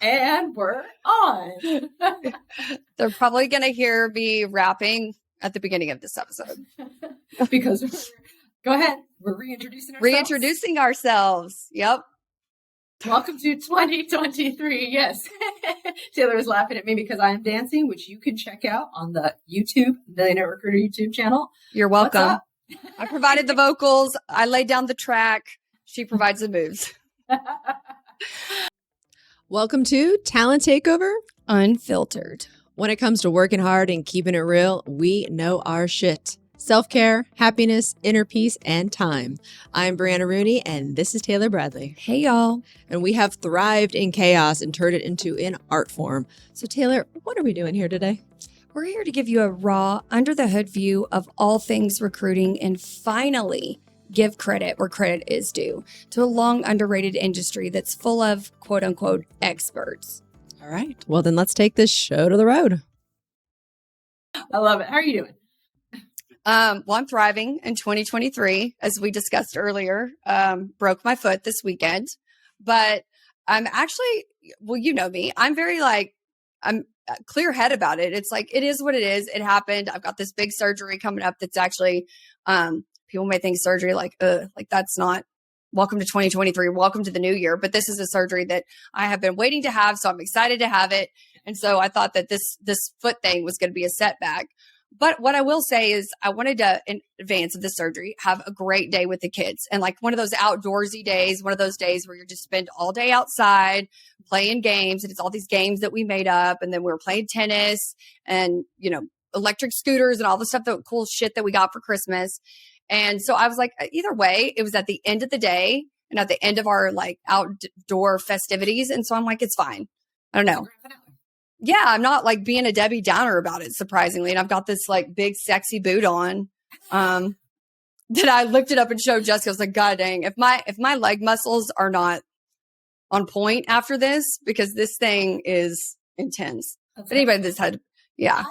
And we're on. They're probably going to hear me rapping at the beginning of this episode. Because go ahead. We're reintroducing ourselves. Reintroducing ourselves. Yep. Welcome to 2023. Yes. Taylor is laughing at me because I am dancing, which you can check out on the YouTube, Millionaire Recruiter YouTube channel. You're welcome. I provided the vocals. I laid down the track. She provides the moves. Welcome to Talent Takeover Unfiltered. When it comes to working hard and keeping it real, we know our shit. Self-care, happiness, inner peace, and time. I'm Brianna Rooney, and this is Taylor Bradley. Hey, y'all. And we have thrived in chaos and turned it into an art form. So, Taylor, what are we doing here today? We're here to give you a raw, under-the-hood view of all things recruiting and finally give credit where credit is due to a long underrated industry that's full of quote-unquote experts. All right. Well, then let's take this show to the road. I love it. How are you doing? Well, I'm thriving in 2023, as we discussed earlier. Broke my foot this weekend, but I'm actually, well, you know me, I'm very I'm clear head about it. It's like, it is what it is. It happened. I've got this big surgery coming up that's actually, people may think surgery like that's not welcome to 2023, welcome to the new year. But this is a surgery that I have been waiting to have. So I'm excited to have it. And so I thought that this foot thing was going to be a setback. But what I will say is I wanted to, in advance of the surgery, have a great day with the kids. And like one of those outdoorsy days, one of those days where you just spend all day outside playing games. And it's all these games that we made up. And then we were playing tennis and, electric scooters and all the stuff, the cool shit that we got for Christmas. And so I was like, either way, it was at the end of the day and at the end of our outdoor festivities. And so I'm like, it's fine. I don't know. Yeah, I'm not being a Debbie Downer about it, surprisingly. And I've got this big sexy boot on that I lifted up and showed Jessica. I was like, God dang, if my leg muscles are not on point after this, because this thing is intense. But anybody that's had, yeah.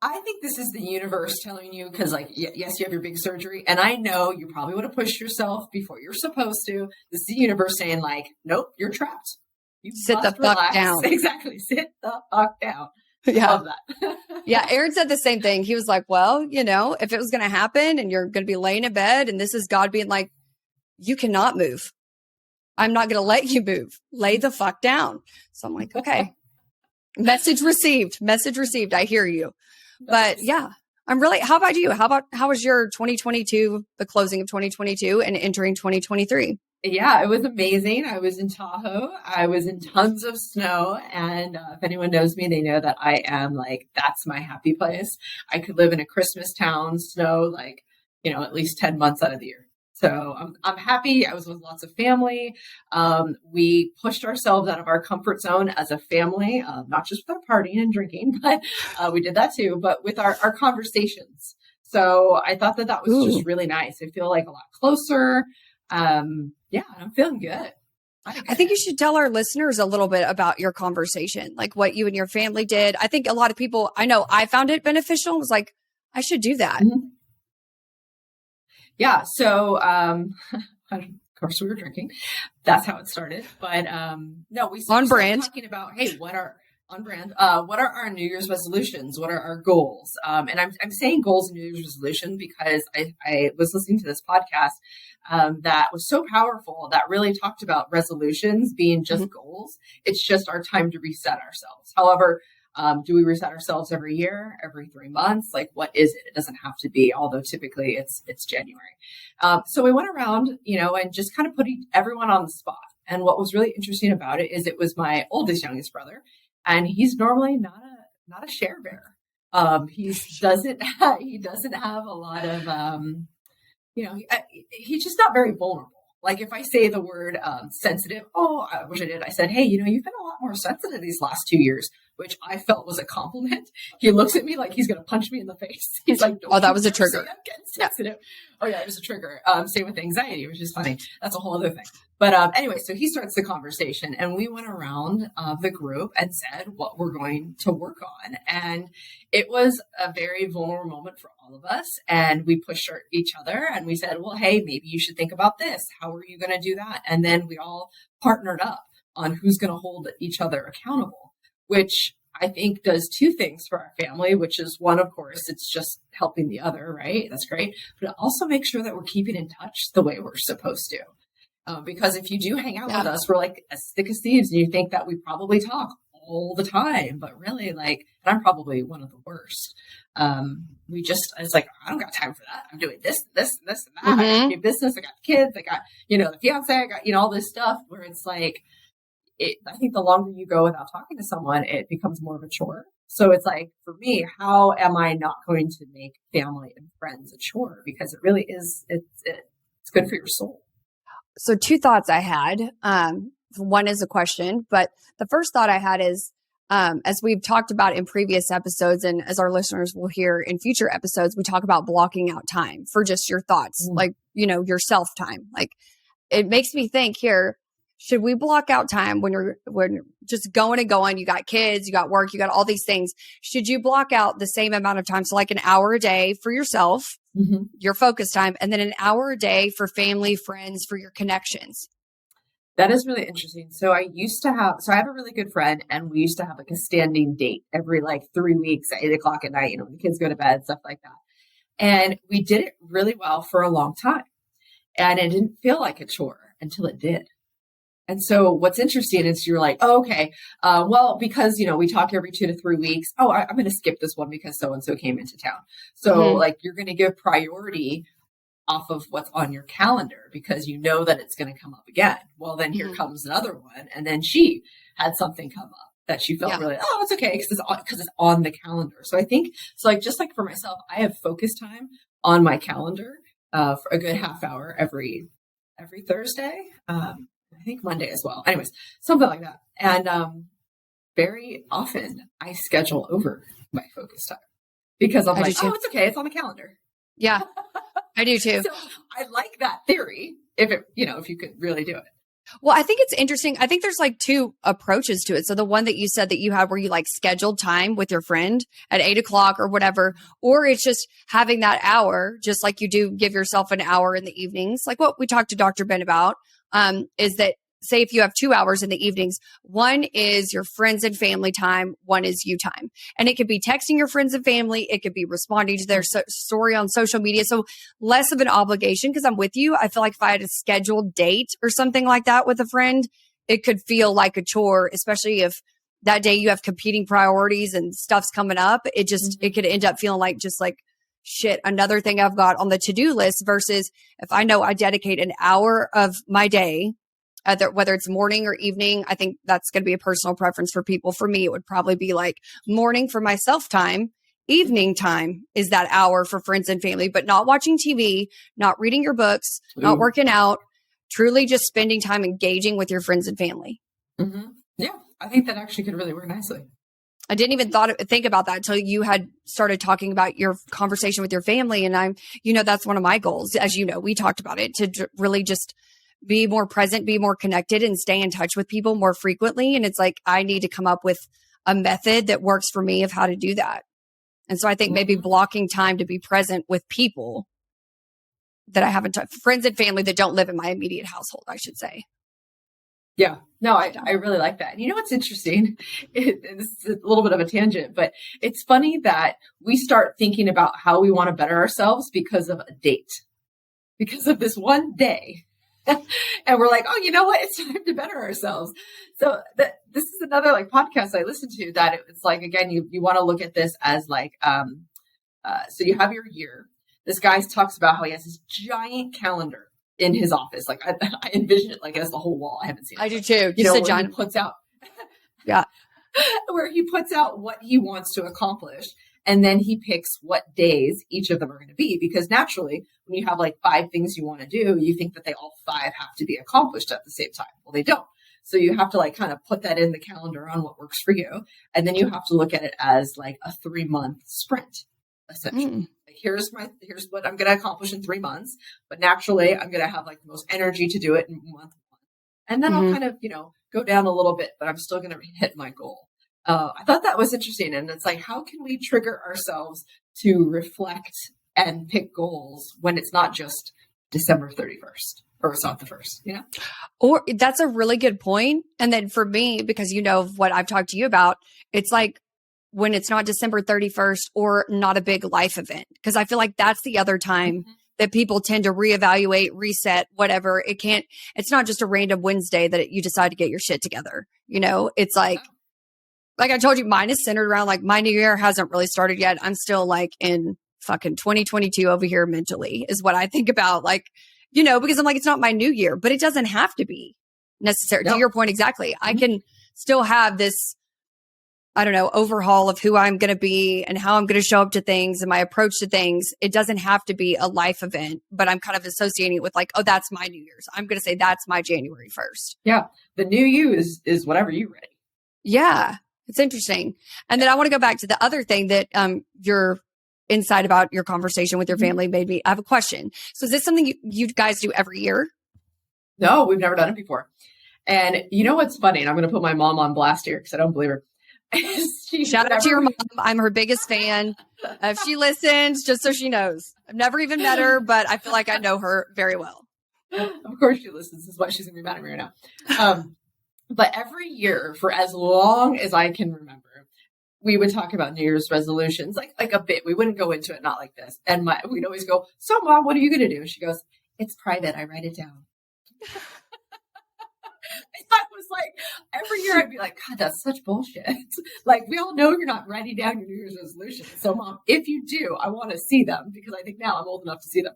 I think this is the universe telling you, because yes, you have your big surgery. And I know you probably would have pushed yourself before you're supposed to. This is the universe saying nope, you're trapped. You sit the fuck down. Exactly. Sit the fuck down. Yeah. Love that. Yeah. Aaron said the same thing. He was like, well, if it was going to happen and you're going to be laying in bed and this is God being like, you cannot move. I'm not going to let you move. Lay the fuck down. So I'm like, okay. Message received. I hear you. But yeah, I'm really, how about you? How was your 2022, the closing of 2022 and entering 2023? Yeah, it was amazing. I was in Tahoe. I was in tons of snow. And if anyone knows me, they know that I am that's my happy place. I could live in a Christmas town, snow, at least 10 months out of the year. So I'm happy. I was with lots of family. We pushed ourselves out of our comfort zone as a family, not just with our partying and drinking, but we did that too, but with our conversations. So I thought that was just really nice. I feel a lot closer. Yeah, I'm feeling good. I think you should tell our listeners a little bit about your conversation, what you and your family did. I think a lot of people, I know I found it beneficial. Was like, I should do that. Mm-hmm. Yeah. So, of course we were drinking. That's how it started. But, no, we started talking about, hey, what are our New Year's resolutions? What are our goals? And I'm saying goals and New Year's resolution because I was listening to this podcast that was so powerful that really talked about resolutions being just goals. It's just our time to reset ourselves. However, do we reset ourselves every year, every 3 months? What is it? It doesn't have to be, although typically it's January. So we went around, and just kind of put everyone on the spot. And what was really interesting about it is it was my youngest brother. And he's normally not a share bearer. He doesn't have a lot of, he's just not very vulnerable. If I say the word sensitive, I wish I did. I said, hey, you've been a lot more sensitive these last 2 years, which I felt was a compliment. He looks at me like he's going to punch me in the face. He's like, oh, that was a trigger. I'm getting sensitive. Yeah. Oh yeah, it was a trigger. Same with anxiety, which is funny. That's a whole other thing. But anyway, so he starts the conversation and we went around the group and said what we're going to work on. And it was a very vulnerable moment for all of us. And we pushed each other and we said, well, hey, maybe you should think about this. How are you going to do that? And then we all partnered up on who's going to hold each other accountable, which I think does two things for our family, which is one, of course, it's just helping the other, right? That's great. But it also makes sure that we're keeping in touch the way we're supposed to. Because if you do hang out with us, we're like as thick as thieves, and you think that we probably talk all the time, but really, like, and I'm probably one of the worst. It's like, I don't got time for that. I'm doing this, and that. I got a new business. I got kids. I got, the fiance. I got, all this stuff where it's like, I think the longer you go without talking to someone, it becomes more of a chore. So it's like, for me, how am I not going to make family and friends a chore? Because it really is, it's good for your soul. So two thoughts I had. One is a question, but the first thought I had is, as we've talked about in previous episodes, and as our listeners will hear in future episodes, we talk about blocking out time for just your thoughts, like, your self time. Like, it makes me think here, should we block out time when you're just going and going? You got kids, you got work, you got all these things. Should you block out the same amount of time? So like an hour a day for yourself, your focus time, and then an hour a day for family, friends, for your connections. That is really interesting. So I have a really good friend, and we used to have like a standing date every like 3 weeks at 8:00 at night, when the kids go to bed, stuff like that. And we did it really well for a long time. And it didn't feel like a chore until it did. And so what's interesting is you're like, oh, okay, because, we talk every 2 to 3 weeks. Oh, I'm going to skip this one because so-and-so came into town. So like, you're going to give priority off of what's on your calendar because you know that it's going to come up again. Well, then here comes another one. And then she had something come up that she felt really, oh, it's okay because it's on the calendar. So I think, just like for myself, I have focus time on my calendar for a good half hour every Thursday. I think Monday as well. Anyways, something like that. And very often I schedule over my focus time because I'm like, oh, it's okay. It's on the calendar. Yeah, I do too. So I like that theory if you could really do it. Well, I think it's interesting. I think there's like two approaches to it. So the one that you said that you had where you like scheduled time with your friend at 8:00 or whatever, or it's just having that hour, just like you do give yourself an hour in the evenings. Like what we talked to Dr. Ben about, is that say if you have 2 hours in the evenings, one is your friends and family time, one is you time. And it could be texting your friends and family. It could be responding to their story on social media. So less of an obligation because I'm with you. I feel like if I had a scheduled date or something like that with a friend, it could feel like a chore, especially if that day you have competing priorities and stuff's coming up. It could end up feeling like just like, shit, another thing I've got on the to-do list versus if I know I dedicate an hour of my day, whether it's morning or evening. I think that's going to be a personal preference for people. For me, it would probably be like morning for my self time. Evening time is that hour for friends and family, but not watching TV, not reading your books, not working out, truly just spending time engaging with your friends and family. Mm-hmm. Yeah, I think that actually could really work nicely. I didn't even think about that until you had started talking about your conversation with your family. And that's one of my goals. As you know, we talked about it to really just be more present, be more connected, and stay in touch with people more frequently. And it's like, I need to come up with a method that works for me of how to do that. And so I think maybe blocking time to be present with people that I haven't friends and family that don't live in my immediate household, I should say. Yeah, no, I really like that. And you know what's interesting? This is a little bit of a tangent, but it's funny that we start thinking about how we want to better ourselves because of a date, because of this one day. And we're like, oh, you know what? It's time to better ourselves. So this is another like podcast I listened to that it's like, again, you want to look at this as like, so you have your year. This guy talks about how he has this giant calendar in his office. Like I envision it like as the whole wall. I haven't seen it. I do too. Where he puts out, where he puts out what he wants to accomplish. And then he picks what days each of them are going to be, because naturally, when you have like 5 things you want to do, you think that they all 5 have to be accomplished at the same time. Well, they don't. So you have to like kind of put that in the calendar on what works for you. And then you have to look at it as like a 3-month sprint, essentially. Like here's what I'm going to accomplish in 3 months. But naturally, I'm going to have like the most energy to do it in month 1. And then I'll kind of, go down a little bit, but I'm still going to hit my goal. I thought that was interesting. And it's like, how can we trigger ourselves to reflect and pick goals when it's not just December 31st? or it's not the first, you know? Or that's a really good point. And then for me, because you know what I've talked to you about, it's like when it's not December 31st or not a big life event, because I feel like that's the other time that people tend to reevaluate, reset, whatever. It's not just a random Wednesday that you decide to get your shit together. You know, it's like I told you, mine is centered around like my new year hasn't really started yet. I'm still like in fucking 2022 over here mentally is what I think about. Like, you know, because I'm like, it's not my new year, but it doesn't have to be necessary. To your point, exactly. I can still have this, I don't know, overhaul of who I'm going to be and how I'm going to show up to things and my approach to things. It doesn't have to be a life event, but I'm kind of associating it with like, oh, that's my New Year's. I'm going to say that's my January 1st. Yeah. The new you is whatever you ready. Yeah. It's interesting. And then I want to go back to the other thing that your insight about your conversation with your family made me. I have a question. So is this something you guys do every year? No, we've never done it before. And you know what's funny? And I'm going to put my mom on blast here because I don't believe her. Shout out to your mom. I'm her biggest fan. If she listens, just so she knows. I've never even met her, but I feel like I know her very well. Of course she listens. This is why she's going to be mad at me right now. But every year, for as long as I can remember, we would talk about New Year's resolutions, like a bit. We wouldn't go into it, not like this. And we'd always go, so Mom, what are you going to do? And she goes, it's private. I write it down. I was like, every year I'd be like, God, that's such bullshit. Like, we all know you're not writing down your New Year's resolutions. So Mom, if you do, I want to see them because I think now I'm old enough to see them.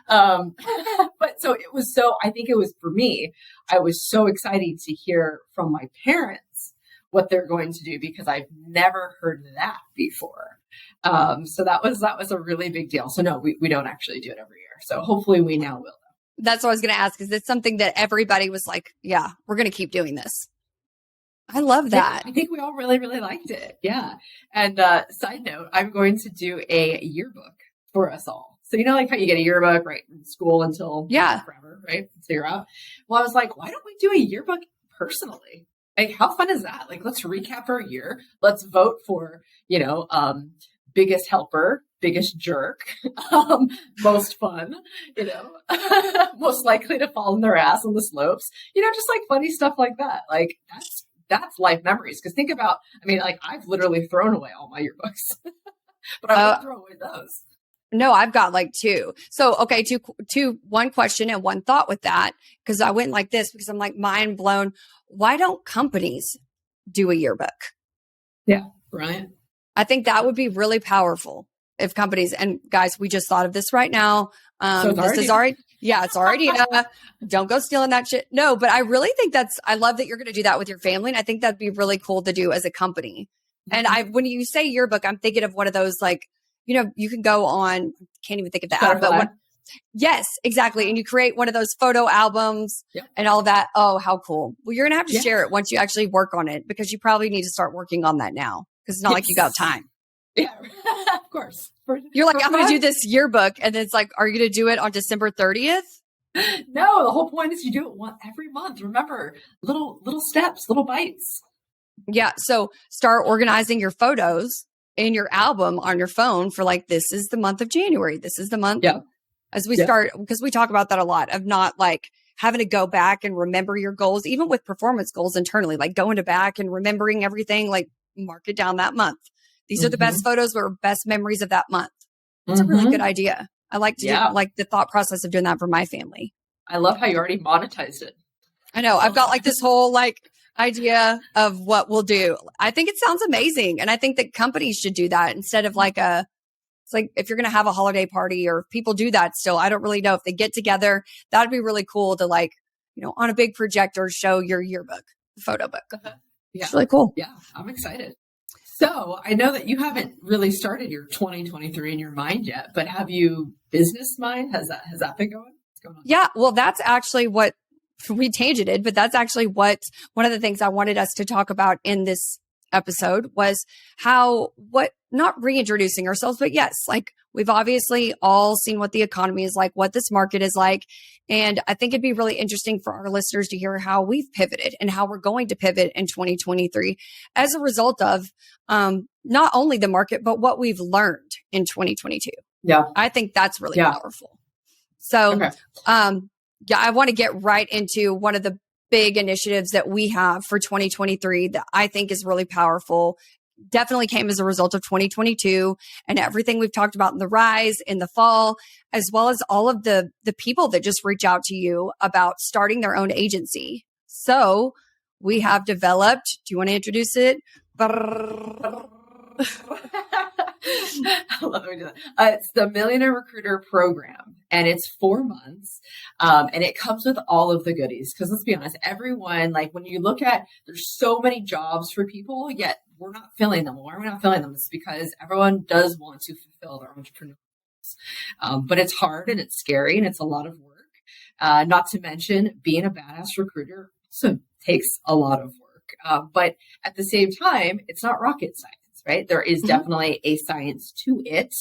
But so it was I think it was for me, I was so excited to hear from my parents what they're going to do because I've never heard that before. So that was a really big deal. So no, we don't actually do it every year. So hopefully we now will. That's what I was going to ask. Is it something that everybody was like, yeah, we're going to keep doing this? I love that. Yeah, I think we all really, really liked it. Yeah. And side note, I'm going to do a yearbook for us all. So, you know, like how you get a yearbook, right, in school until forever, right? So you're out. Well, I was like, why don't we do a yearbook personally? Like, how fun is that? Like, let's recap our year. Let's vote for, you know, biggest helper, biggest jerk, most fun, you know, most likely to fall on their ass on the slopes, you know, just like funny stuff like that. Like that's life memories. Cause think about, I mean, like I've literally thrown away all my yearbooks, but I won't throw away those. No, I've got like two. So, okay, one question and one thought with that. Cause I went like this because I'm like mind blown. Why don't companies do a yearbook? Yeah. Brilliant. I think that would be really powerful if companies, and guys, we just thought of this right now. So it's already, don't go stealing that shit. No, but I really think I love that you're going to do that with your family. And I think that'd be really cool to do as a company. Mm-hmm. And when you say yearbook, I'm thinking of one of those, like, you know, you can go on, can't even think of the app, but yes, exactly. And you create one of those photo albums and all that. Oh, how cool. Well, you're going to have to share it once you actually work on it because you probably need to start working on that now because it's not like you got time. Yeah, of course. You're like, I'm going to do this yearbook. And then it's like, are you going to do it on December 30th? No, the whole point is you do it every month. Remember, little steps, little bites. Yeah. So start organizing your photos in your album on your phone for like, this is the month of January. This is the month. Yeah. As we start, because we talk about that a lot of not like having to go back and remember your goals, even with performance goals internally, like going to back and remembering everything, like mark it down that month. These are the best photos or best memories of that month. It's a really good idea. I like to do like the thought process of doing that for my family. I love how you already monetized it. I know. I've got like this whole like idea of what we'll do. I think it sounds amazing. And I think that companies should do that instead of like it's like if you're going to have a holiday party or if people do that still, I don't really know if they get together, that'd be really cool to like, you know, on a big projector, show your yearbook, photo book. Yeah. It's really cool. Yeah. I'm excited. So I know that you haven't really started your 2023 in your mind yet, but have you business mind? Has that been going? What's going on? Yeah. Well, that's actually what we tangented, but that's actually what one of the things I wanted us to talk about in this episode was not reintroducing ourselves, but yes, like we've obviously all seen what the economy is like, what this market is like. And I think it'd be really interesting for our listeners to hear how we've pivoted and how we're going to pivot in 2023 as a result of not only the market, but what we've learned in 2022. Yeah. I think that's really powerful. So, I want to get right into one of the big initiatives that we have for 2023 that I think is really powerful. Definitely came as a result of 2022 and everything we've talked about in the rise in the fall, as well as all of the people that just reach out to you about starting their own agency. So we have developed, do you want to introduce it? I love when we do that. It's the Millionaire Recruiter program, and it's 4 months, and it comes with all of the goodies. Because let's be honest, everyone, like when you look at, there's so many jobs for people, yet we're not filling them. Why are we not filling them? It's because everyone does want to fulfill their entrepreneurial goals, but it's hard and it's scary and it's a lot of work. Not to mention, being a badass recruiter also takes a lot of work. But at the same time, it's not rocket science. Right? There is definitely a science to it.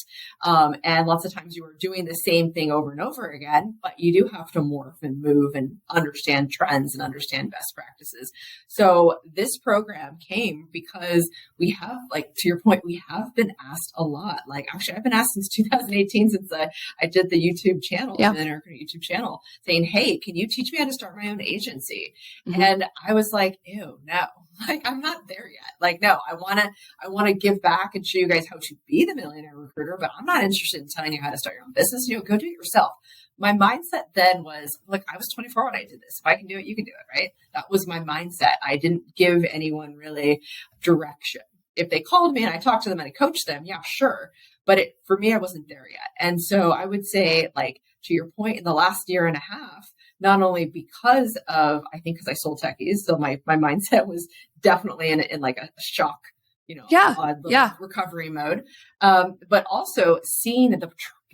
And lots of times you are doing the same thing over and over again, but you do have to morph and move and understand trends and understand best practices. So this program came because we have, like, to your point, we have been asked a lot. Like, actually, I've been asked since 2018, since I did the YouTube channel, the Millionaire Recruiter YouTube channel, saying, hey, can you teach me how to start my own agency? And I was like, ew, no. Like, I'm not there yet. Like, no, I want to give back and show you guys how to be the millionaire recruiter, but I'm not interested in telling you how to start your own business. Go do it yourself. My mindset then was, look, I was 24 when I did this. If I can do it, you can do it, right? That was my mindset. I didn't give anyone really direction. If they called me and I talked to them and I coached them, yeah, sure. But for me, I wasn't there yet. And so I would say, like, to your point, in the last year and a half, not only because of, I think because I sold techies, so my mindset was definitely in like a shock, recovery mode, but also seeing the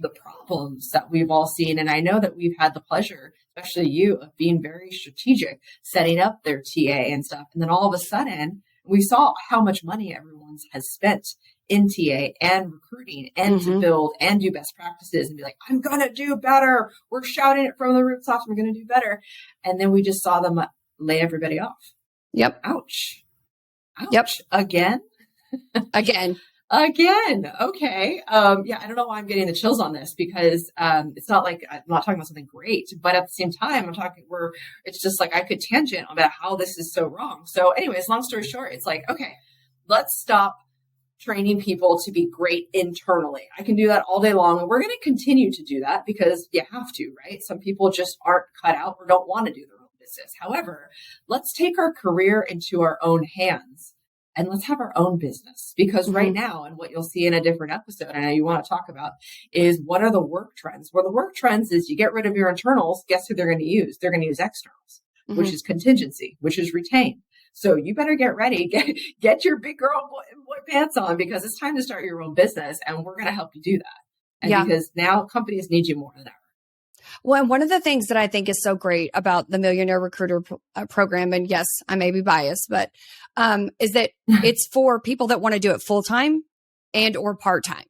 problems that we've all seen. And I know that we've had the pleasure, especially you, of being very strategic, setting up their TA and stuff. And then all of a sudden, we saw how much money everyone has spent in TA and recruiting and to build and do best practices and be like, I'm going to do better. We're shouting it from the rooftops. We're going to do better. And then we just saw them lay everybody off. Yep. Ouch. Yep. Again. Okay. I don't know why I'm getting the chills on this, because it's not like I'm not talking about something great, but at the same time, it's just like I could tangent about how this is so wrong. So anyways, long story short, it's like, okay, let's stop training people to be great internally. I can do that all day long. And we're going to continue to do that because you have to, right? Some people just aren't cut out or don't want to do their own business. However, let's take our career into our own hands and let's have our own business, because right now, and what you'll see in a different episode, I know you want to talk about, is what are the work trends? Well, the work trends is you get rid of your internals. Guess who they're going to use? They're going to use externals, which is contingency, which is retain. So you better get ready, get your big girl boy pants on, because it's time to start your own business, and we're going to help you do that. And because now companies need you more than ever. Well, and one of the things that I think is so great about the Millionaire Recruiter program, and yes, I may be biased, but is that it's for people that want to do it full-time and or part-time.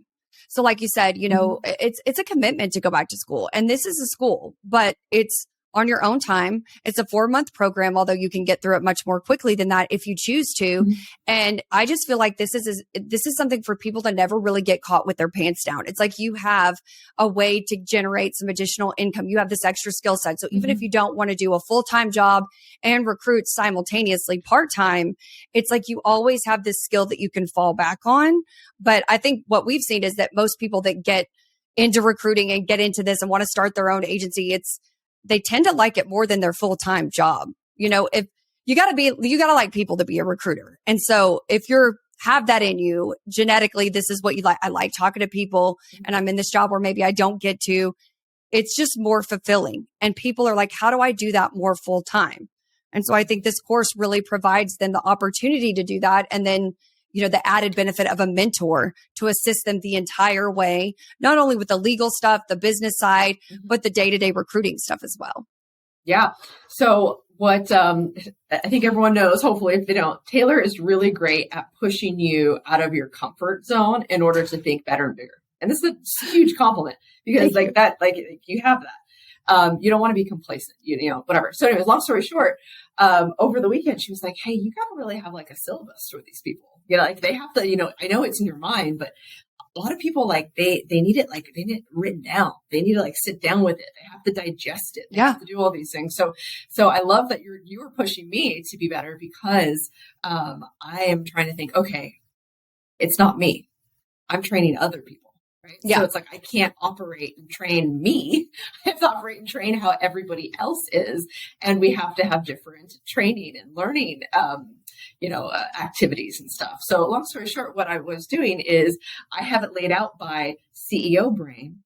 So like you said, it's a commitment to go back to school, and this is a school, but it's on your own time. It's a 4-month program, although you can get through it much more quickly than that if you choose to. And I just feel like this is something for people that never really get caught with their pants down. It's like you have a way to generate some additional income. You have this extra skill set. So even if you don't want to do a full-time job and recruit simultaneously part-time, it's like you always have this skill that you can fall back on. But I think what we've seen is that most people that get into recruiting and get into this and want to start their own agency, they tend to like it more than their full-time job. If you gotta like people to be a recruiter. And so if have that in you genetically, this is what you like. I like talking to people, and I'm in this job where maybe I don't get to, it's just more fulfilling. And people are like, how do I do that more full-time? And so I think this course really provides them the opportunity to do that. And then, the added benefit of a mentor to assist them the entire way, not only with the legal stuff, the business side, but the day-to-day recruiting stuff as well. Yeah. So what I think everyone knows, hopefully if they don't, Taylor is really great at pushing you out of your comfort zone in order to think better and bigger. And this is a huge compliment, because you have that. You don't want to be complacent, whatever. So anyways, long story short, over the weekend, she was like, hey, you got to really have like a syllabus for these people. Like they have to, I know it's in your mind, but a lot of people like they need it written down. They need to like sit down with it. They have to digest it. They have to do all these things. So I love that you were pushing me to be better because I am trying to think, okay, it's not me. I'm training other people. Right. Yeah. So it's like, I can't operate and train me. I have to operate and train how everybody else is. And we have to have different training and learning, activities and stuff. So long story short, what I was doing is I have it laid out by CEO brain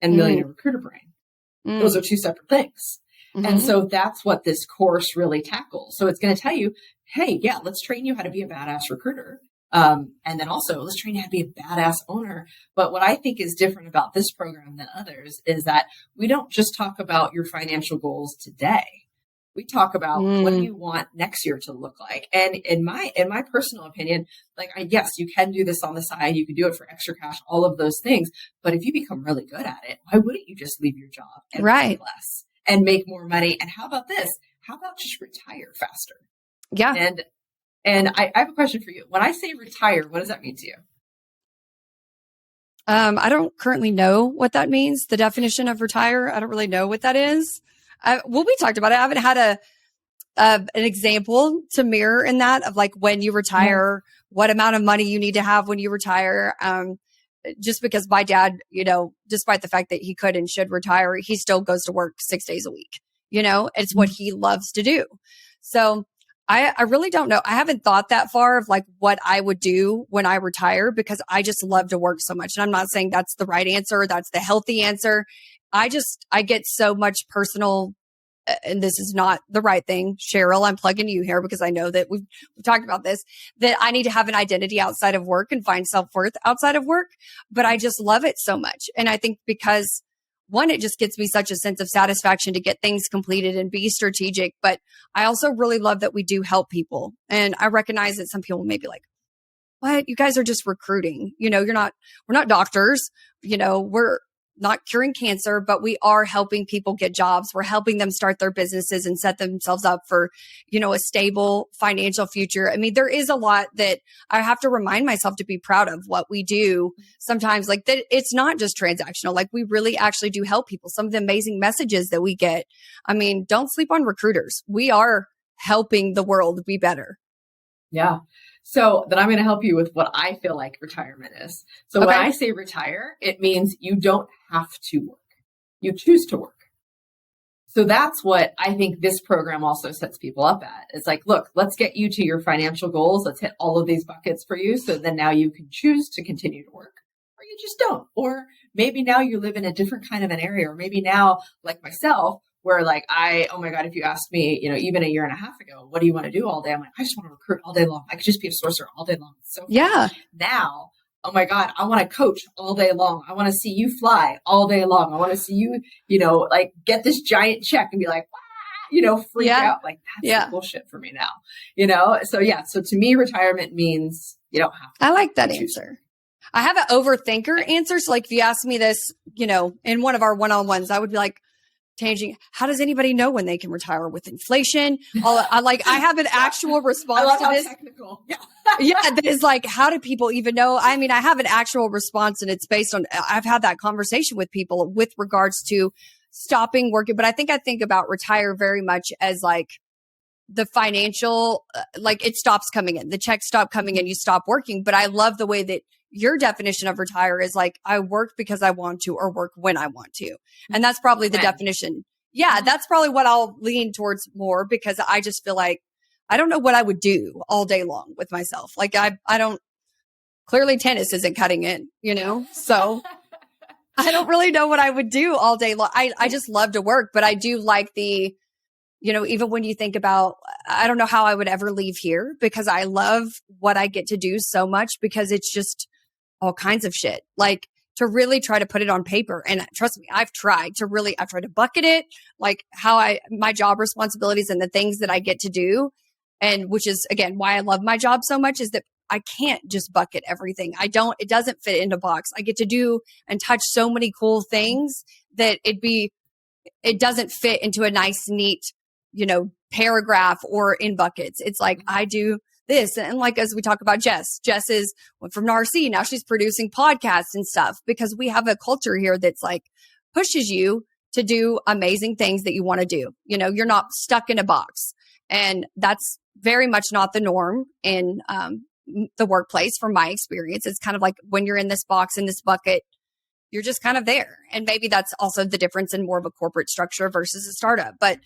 and Millionaire Recruiter brain. Those are two separate things. And so that's what this course really tackles. So it's going to tell you, hey, yeah, let's train you how to be a badass recruiter. And then also let's train you how to be a badass owner. But what I think is different about this program than others is that we don't just talk about your financial goals today. We talk about what do you want next year to look like. And in my personal opinion, like, yes, you can do this on the side. You can do it for extra cash, all of those things. But if you become really good at it, why wouldn't you just leave your job and make less and make more money? And how about this? How about just retire faster? Yeah. And I have a question for you. When I say retire, what does that mean to you? I don't currently know what that means. The definition of retire, I don't really know what that is. We talked about it. I haven't had an example to mirror in that of like when you retire, what amount of money you need to have when you retire. Just because my dad, despite the fact that he could and should retire, he still goes to work 6 days a week. It's what he loves to do. So I really don't know. I haven't thought that far of like what I would do when I retire because I just love to work so much. And I'm not saying that's the right answer. That's the healthy answer. I get so much personal, and this is not the right thing. Cheryl, I'm plugging you here because I know that we've talked about this, that I need to have an identity outside of work and find self-worth outside of work. But I just love it so much. And I think because one, it just gets me such a sense of satisfaction to get things completed and be strategic. But I also really love that we do help people. And I recognize that some people may be like, what? You guys are just recruiting. We're not doctors. We're not curing cancer, but we are helping people get jobs. We're helping them start their businesses and set themselves up for, a stable financial future. I mean, there is a lot that I have to remind myself to be proud of what we do sometimes, like that it's not just transactional. Like we really actually do help people. Some of the amazing messages that we get. I mean, don't sleep on recruiters. We are helping the world be better. Yeah. So then I'm going to help you with what I feel like retirement is. So when I say retire, it means you don't have to work. You choose to work. So that's what I think this program also sets people up at. It's like, look, let's get you to your financial goals. Let's hit all of these buckets for you. So then now you can choose to continue to work or you just don't. Or maybe now you live in a different kind of an area, or maybe now, like myself, where like oh my God, if you asked me, even a year and a half ago, what do you want to do all day? I'm like, I just want to recruit all day long. I could just be a sourcer all day long. So yeah. Now, oh my God, I want to coach all day long. I want to see you fly all day long. I want to see you, like get this giant check and be like, freak out. Like that's bullshit for me now, So yeah. So to me, retirement means you don't have to. I like that answer. I have an overthinker answer. So like if you ask me this, in one of our one-on-ones, I would be like, changing. How does anybody know when they can retire with inflation? I have an actual response to this. Technical. That is like, how do people even know? I mean, I have an actual response and it's based on, I've had that conversation with people with regards to stopping working. But I think about retire very much as like the financial, like it stops coming in, the checks stop coming in, you stop working. But I love the way that your definition of retire is like, I work because I want to or work when I want to. And that's probably the definition. Yeah, that's probably what I'll lean towards more because I just feel like I don't know what I would do all day long with myself. Like I don't, clearly tennis isn't cutting it, So I don't really know what I would do all day long. I just love to work, but I do like the, even when you think about, I don't know how I would ever leave here because I love what I get to do so much because it's just all kinds of shit. Like to really try to put it on paper. And trust me, I've tried to bucket it, like my job responsibilities and the things that I get to do. And which is again, why I love my job so much is that I can't just bucket everything. It doesn't fit into a box. I get to do and touch so many cool things that it doesn't fit into a nice, neat, paragraph or in buckets. It's like I do this. And like, as we talk about Jess went from NARC. Now she's producing podcasts and stuff because we have a culture here that's like pushes you to do amazing things that you want to do. You know, you're not stuck in a box, and that's very much not the norm in the workplace. From my experience, it's kind of like when you're in this box, in this bucket, you're just kind of there. And maybe that's also the difference in more of a corporate structure versus a startup. But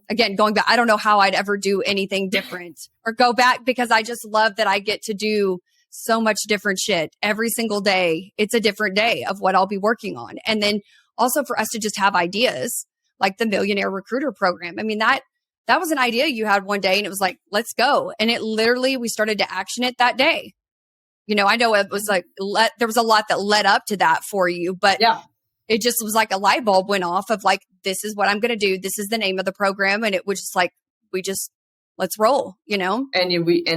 again, going back, I don't know how I'd ever do anything different or go back, because I just love that I get to do so much different shit every single day. It's a different day of what I'll be working on. And then also for us to just have ideas like the Millionaire Recruiter program. I mean, that was an idea you had one day and it was like, let's go. And it literally, we started to action it that day. You know, I know it was like, there was a lot that led up to that for you, but yeah, it just was like a light bulb went off of like, this is what I'm going to do. This is the name of the program. And it was just like, let's roll, you know? And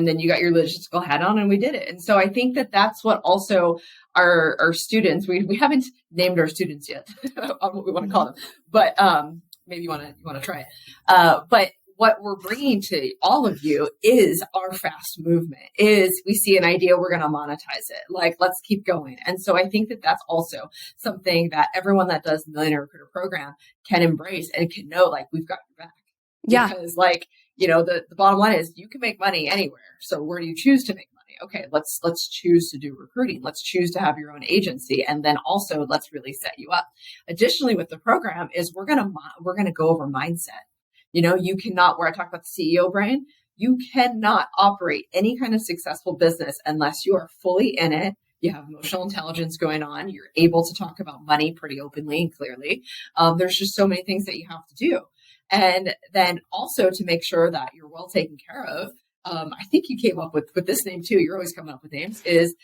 then you got your logistical hat on and we did it. And so I think that that's what also our students, we haven't named our students yet on what we want to call them, but maybe you want to try it. But what we're bringing to all of you is our fast movement. Is we see an idea, we're going to monetize it. Like, let's keep going. And so I think that that's also something that everyone that does the Millionaire Recruiter program can embrace and can know, like, we've got your back. Yeah. Because like, you know, the bottom line is you can make money anywhere. So where do you choose to make money? Okay, let's choose to do recruiting. Let's choose to have your own agency. And then also let's really set you up. Additionally, with the program is we're going to go over mindset. You know, you cannot, where I talk about the CEO brain, you cannot operate any kind of successful business unless you are fully in it. You have emotional intelligence going on. You're able to talk about money pretty openly and clearly. There's just so many things that you have to do. And then also to make sure that you're well taken care of. I think you came up with this name too. You're always coming up with names. Is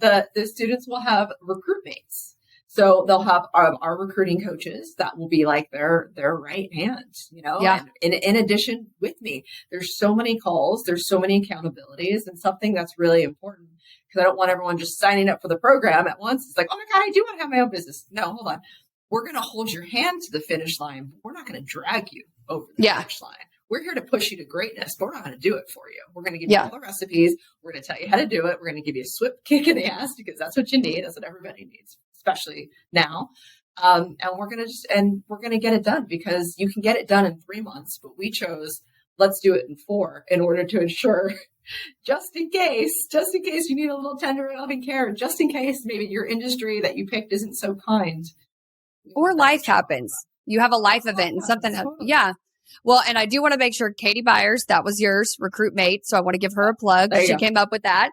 that the students will have recruit mates. So they'll have our recruiting coaches that will be like their right hand, you know, yeah. And in addition with me, there's so many calls, there's so many accountabilities, and something that's really important because I don't want everyone just signing up for the program at once. It's like, oh my God, I do want to have my own business. No, hold on. We're going to hold your hand to the finish line, but we're not going to drag you over the finish line. We're here to push you to greatness, but we're not going to do it for you. We're going to give you all the recipes. We're going to tell you how to do it. We're going to give you a swift kick in the ass because that's what you need. That's what everybody needs, especially now. And we're going to get it done because you can get it done in 3 months, but we chose, let's do it in 4 in order to ensure just in case you need a little tender and loving care, just in case maybe your industry that you picked isn't so kind. Or life happens. You have a life event and something. Yeah. Well, and I do want to make sure Katie Byers, that was yours, recruit mate. So I want to give her a plug. She came up with that.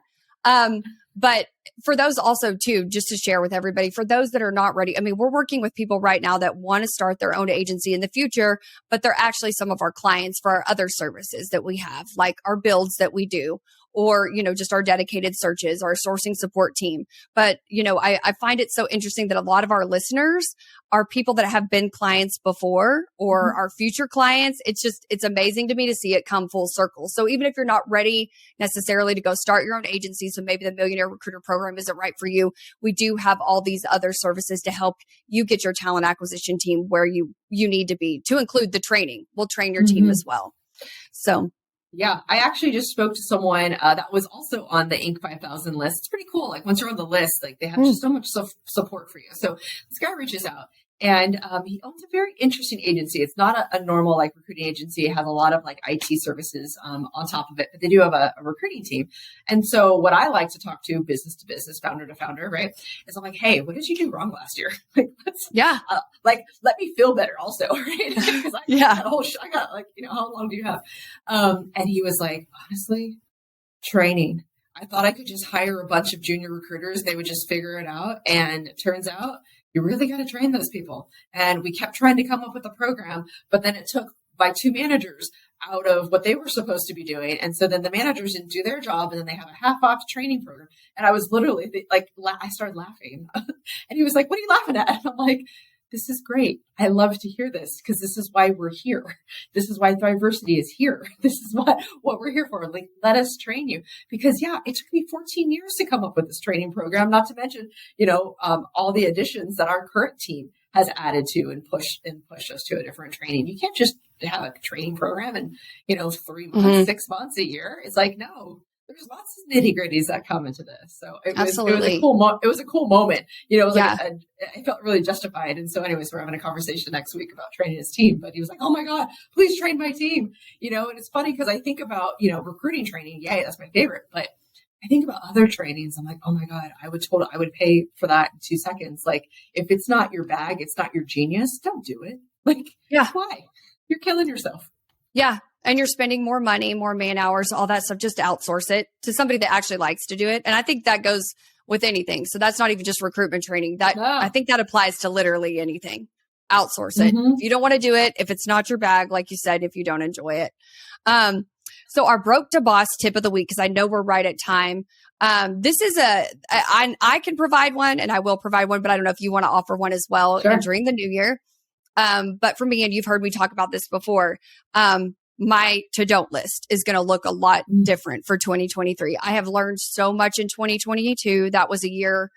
But for those also too, just to share with everybody, for those that are not ready, I mean, we're working with people right now that want to start their own agency in the future, but they're actually some of our clients for our other services that we have, like our builds that we do, or, you know, just our dedicated searches, our sourcing support team. But, you know, I find it so interesting that a lot of our listeners are people that have been clients before or are future clients. It's amazing to me to see it come full circle. So even if you're not ready necessarily to go start your own agency, so maybe the Millionaire Recruiter program isn't right for you, we do have all these other services to help you get your talent acquisition team where you need to be, to include the training. We'll train your team as well. So yeah, I actually just spoke to someone that was also on the Inc. 5000 list. It's pretty cool. Like once you're on the list, like they have just so much support for you. So this guy reaches out and he owns a very interesting agency. It's not a normal like recruiting agency. It has a lot of like IT services on top of it, but they do have a recruiting team. And so what I like to talk to business, founder to founder, right, is I'm like, hey, what did you do wrong last year? Like, let me feel better also, right? Because I got like, you know, how long do you have? And he was like, honestly, training. I thought I could just hire a bunch of junior recruiters. They would just figure it out. And it turns out you really got to train those people. And we kept trying to come up with a program, but then it took by 2 managers out of what they were supposed to be doing. And so then the managers didn't do their job and then they have a half-off training program. And I was literally like, I started laughing and he was like, what are you laughing at? And I'm like, this is great. I love to hear this because this is why we're here. This is why Thriversity is here. This is what we're here for. Like, let us train you because it took me 14 years to come up with this training program, not to mention, you know, all the additions that our current team has added to and pushed us to a different training. You can't just have a training program and, 3 months, 6 months, a year. It's like, no, there's lots of nitty gritties that come into this. So it was a cool moment. It was like, I felt really justified. And so anyways, we're having a conversation next week about training his team, but he was like, oh my God, please train my team. And it's funny because I think about, recruiting training. Yay, that's my favorite. But I think about other trainings. I'm like, oh my God, I would pay for that in 2 seconds. Like if it's not your bag, it's not your genius, don't do it. Like, why? You're killing yourself. Yeah. And you're spending more money, more man hours, all that stuff. Just outsource it to somebody that actually likes to do it. And I think that goes with anything. So that's not even just recruitment training. I think that applies to literally anything. Outsource it. If you don't want to do it, if it's not your bag, like you said, if you don't enjoy it. So our broke to boss tip of the week, because I know we're right at time. This is I can provide one and I will provide one, but I don't know if you want to offer one as well during the new year. But for me, and you've heard me talk about this before, my to-don't list is going to look a lot different for 2023. I have learned so much in 2022. That was a year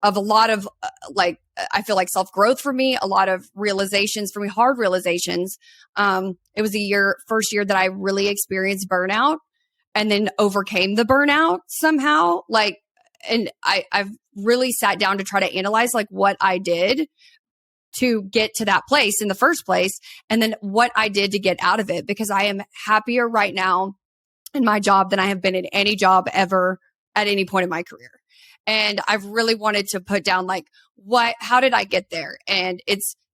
of a lot of I feel like self-growth for me, a lot of realizations for me, hard realizations. It was first year that I really experienced burnout and then overcame the burnout somehow. And I've really sat down to try to analyze what I did to get to that place in the first place, and then what I did to get out of it, because I am happier right now in my job than I have been in any job ever at any point in my career. And I've really wanted to put down how did I get there? And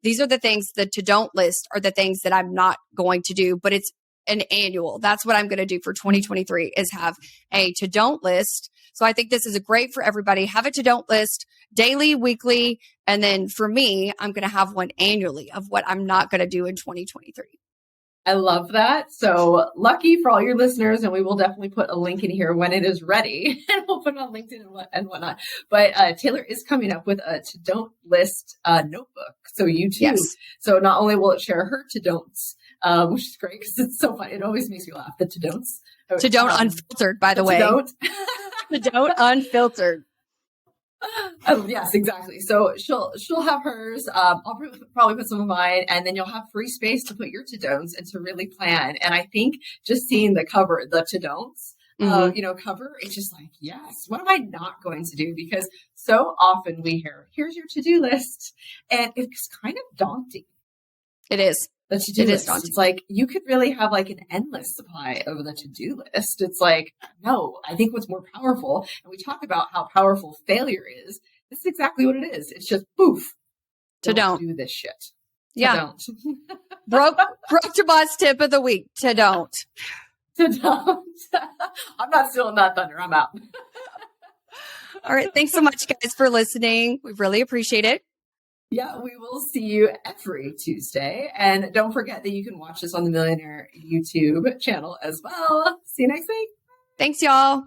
these are the things, the to-don't list are the things that I'm not going to do, but it's an annual. That's what I'm going to do for 2023 is have a to-don't list. So I think this is great for everybody. Have a to-don't list daily, weekly. And then for me, I'm going to have one annually of what I'm not going to do in 2023. I love that. So lucky for all your listeners, and we will definitely put a link in here when it is ready, and we'll put it on LinkedIn and whatnot. But Taylor is coming up with a to-don't list notebook. So you too. Yes. So not only will it share her to-don'ts, which is great because it's so fun. It always makes me laugh. The to-don'ts. To-don't unfiltered, by the way. To-don't unfiltered. Yes, exactly. So she'll have hers. I'll probably put some of mine, and then you'll have free space to put your to-don'ts and to really plan. And I think just seeing the cover, the to-don'ts, cover, it's just like, yes, what am I not going to do? Because so often we hear, here's your to-do list, and it's kind of daunting. It is. The to-do list. It's like you could really have an endless supply of the to-do list. It's like, no, I think what's more powerful, and we talk about how powerful failure is. This is exactly what it is. It's just poof. Don't do this shit. Don't. broke to boss tip of the week. Don't. I'm not stealing that thunder. I'm out. All right. Thanks so much, guys, for listening. We really appreciate it. Yeah, we will see you every Tuesday. And don't forget that you can watch us on the Millionaire YouTube channel as well. See you next week. Thanks, y'all.